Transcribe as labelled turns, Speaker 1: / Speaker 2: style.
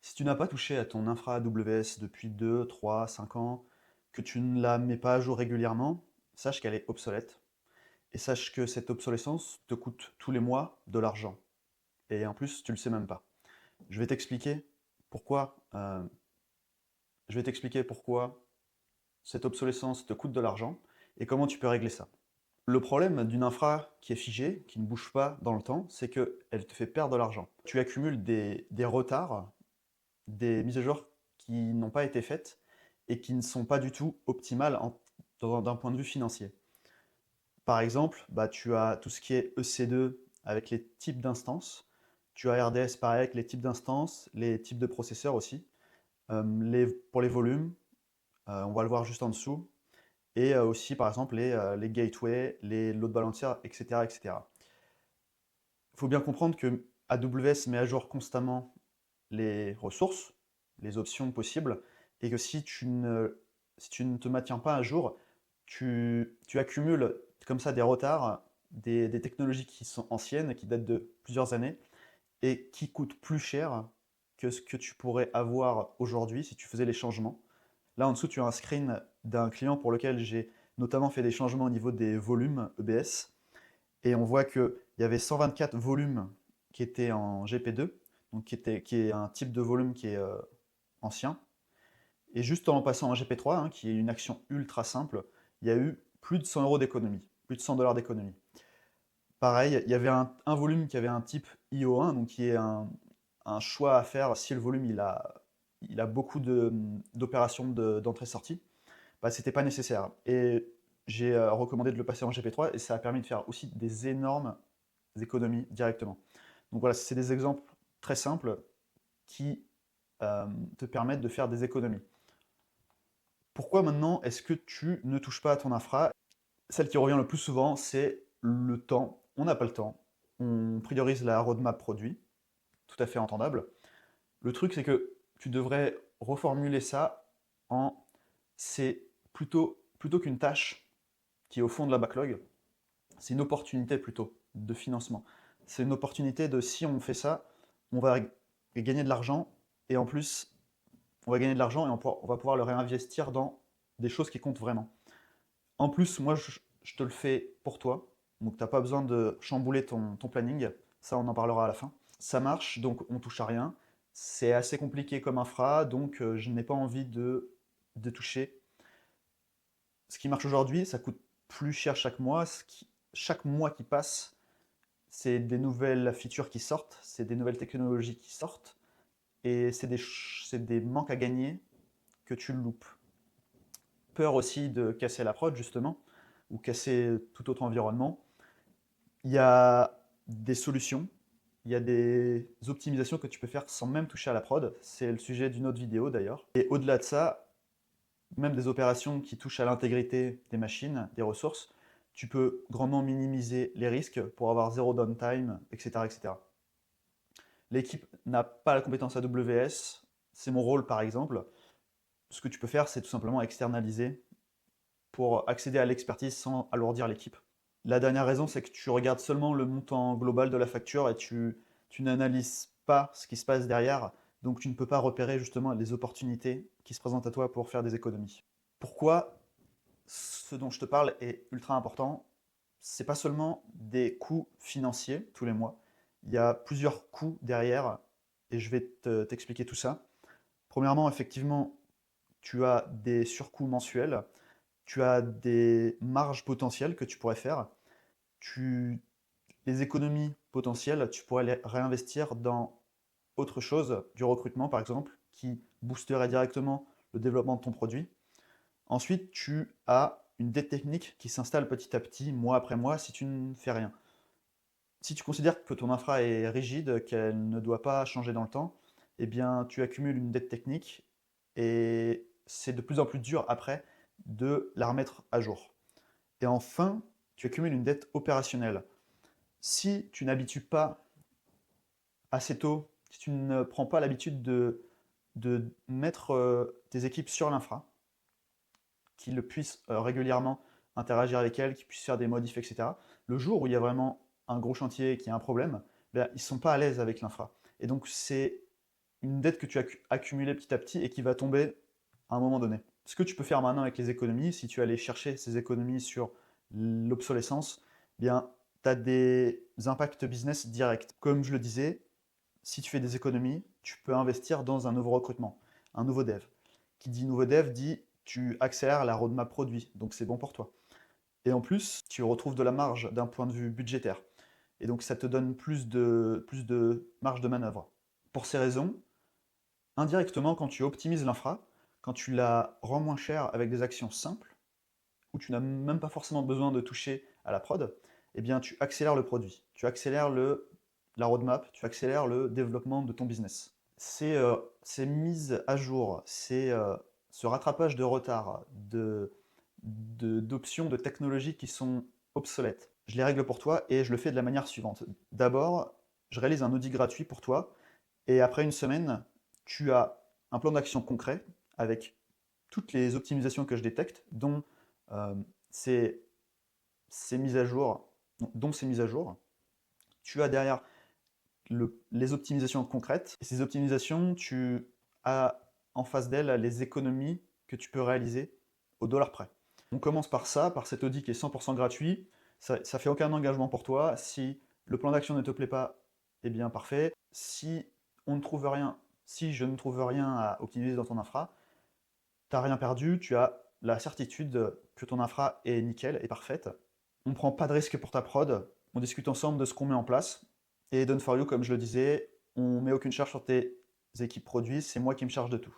Speaker 1: Si tu n'as pas touché à ton infra AWS depuis 2, 3, 5 ans, que tu ne la mets pas à jour régulièrement, sache qu'elle est obsolète. Et sache que cette obsolescence te coûte tous les mois de l'argent. Et en plus, tu le sais même pas. Je vais t'expliquer pourquoi, je vais t'expliquer pourquoi cette obsolescence te coûte de l'argent et comment tu peux régler ça. Le problème d'une infra qui est figée, qui ne bouge pas dans le temps, c'est qu'elle te fait perdre de l'argent. Tu accumules des retards, des mises à jour qui n'ont pas été faites et qui ne sont pas du tout optimales d'un point de vue financier. Par exemple, tu as tout ce qui est EC2 avec les types d'instances, tu as RDS pareil avec les types d'instances, les types de processeurs aussi, pour les volumes, on va le voir juste en dessous, et aussi par exemple les gateways, les load balancers, etc. etc. Il faut bien comprendre que AWS met à jour constamment les ressources, les options possibles, et que si tu ne te maintiens pas à jour, tu accumules comme ça des retards, des technologies qui sont anciennes, qui datent de plusieurs années, et qui coûtent plus cher que ce que tu pourrais avoir aujourd'hui si tu faisais les changements. Là en dessous, tu as un screen d'un client pour lequel j'ai notamment fait des changements au niveau des volumes EBS, et on voit qu'il y avait 124 volumes qui étaient en GP2, donc qui est un type de volume qui est ancien. Et juste en passant en GP3, hein, qui est une action ultra simple, il y a eu plus de 100 € d'économie, plus de 100 dollars d'économie. Pareil, il y avait un volume qui avait un type IO1, donc qui est un choix à faire si le volume il a beaucoup d'opérations d'entrée-sortie. Bah, c'était pas nécessaire. Et j'ai recommandé de le passer en GP3 et ça a permis de faire aussi des énormes économies directement. Donc voilà, c'est des exemples très simples qui euh, te permettent de faire des économies. Pourquoi maintenant est-ce que tu ne touches pas à ton infra? Celle qui revient le plus souvent, c'est le temps. On n'a pas le temps. On priorise la roadmap produit, tout à fait entendable. Le truc, c'est que tu devrais reformuler ça en c'est plutôt qu'une tâche qui est au fond de la backlog, c'est une opportunité plutôt de financement. C'est une opportunité de si on fait ça, on va gagner de l'argent et en plus, on va gagner de l'argent et on va pouvoir le réinvestir dans des choses qui comptent vraiment. En plus, moi, je te le fais pour toi, donc tu n'as pas besoin de chambouler ton planning, ça on en parlera à la fin. Ça marche, donc on touche à rien. C'est assez compliqué comme infra, donc je n'ai pas envie de toucher. Ce qui marche aujourd'hui, ça coûte plus cher chaque mois. Chaque mois qui passe, c'est des nouvelles features qui sortent, c'est des nouvelles technologies qui sortent, et c'est des manques à gagner que tu loupes. Peur aussi de casser la prod, justement, ou casser tout autre environnement. Il y a des solutions, il y a des optimisations que tu peux faire sans même toucher à la prod. C'est le sujet d'une autre vidéo d'ailleurs. Et au-delà de ça, même des opérations qui touchent à l'intégrité des machines, des ressources, tu peux grandement minimiser les risques pour avoir zéro downtime, etc. etc. L'équipe n'a pas la compétence AWS, c'est mon rôle par exemple. Ce que tu peux faire, c'est tout simplement externaliser pour accéder à l'expertise sans alourdir l'équipe. La dernière raison, c'est que tu regardes seulement le montant global de la facture et tu n'analyses pas ce qui se passe derrière, donc tu ne peux pas repérer justement les opportunités qui se présentent à toi pour faire des économies. Pourquoi ce dont je te parle est ultra important? C'est pas seulement des coûts financiers tous les mois, il y a plusieurs coûts derrière et je vais t'expliquer tout ça. Premièrement, effectivement, tu as des surcoûts mensuels, tu as des marges potentielles que tu pourrais faire, tu, les économies potentielles, tu pourrais les réinvestir dans autre chose, du recrutement par exemple, qui boosterait directement le développement de ton produit. Ensuite, tu as une dette technique qui s'installe petit à petit, mois après mois, si tu ne fais rien. Si tu considères que ton infra est rigide, qu'elle ne doit pas changer dans le temps, eh bien, tu accumules une dette technique et c'est de plus en plus dur après de la remettre à jour. Et enfin, tu accumules une dette opérationnelle. Si tu n'habitues pas assez tôt, si tu ne prends pas l'habitude de mettre tes équipes sur l'infra, qu'ils puissent régulièrement interagir avec elles, qu'ils puissent faire des modifs, etc. Le jour où il y a vraiment un gros chantier qui a un problème, ben, ils ne sont pas à l'aise avec l'infra. Et donc c'est une dette que tu as accumulée petit à petit et qui va tomber à un moment donné. Ce que tu peux faire maintenant avec les économies, si tu allais chercher ces économies sur l'obsolescence, eh bien, tu as des impacts business directs. Comme je le disais, si tu fais des économies, tu peux investir dans un nouveau recrutement, un nouveau dev. Qui dit nouveau dev dit tu accélères la roadmap produit, donc c'est bon pour toi. Et en plus, tu retrouves de la marge d'un point de vue budgétaire. Et donc ça te donne plus de marge de manœuvre. Pour ces raisons, indirectement, quand tu optimises l'infra, quand tu la rends moins chère avec des actions simples, où tu n'as même pas forcément besoin de toucher à la prod, eh bien tu accélères le produit, tu accélères la roadmap, tu accélères le développement de ton business. Ces mises à jour, ce rattrapage de retard, d'options, de technologies qui sont obsolètes, je les règle pour toi et je le fais de la manière suivante. D'abord, je réalise un audit gratuit pour toi et après une semaine, tu as un plan d'action concret avec toutes les optimisations que je détecte, dont euh, ces, ces mises à jour, Tu as derrière les optimisations concrètes, et ces optimisations, tu as en face d'elles les économies que tu peux réaliser au dollar près. On commence par ça, par cet audit qui est 100% gratuit. Ça ne fait aucun engagement pour toi. Si le plan d'action ne te plaît pas, eh bien parfait. Si on ne trouve rien, si je ne trouve rien à optimiser dans ton infra, tu n'as rien perdu, tu as la certitude que ton infra est nickel, est parfaite. On ne prend pas de risque pour ta prod, on discute ensemble de ce qu'on met en place. Et Done for You, comme je le disais, on met aucune charge sur tes équipes produits, c'est moi qui me charge de tout.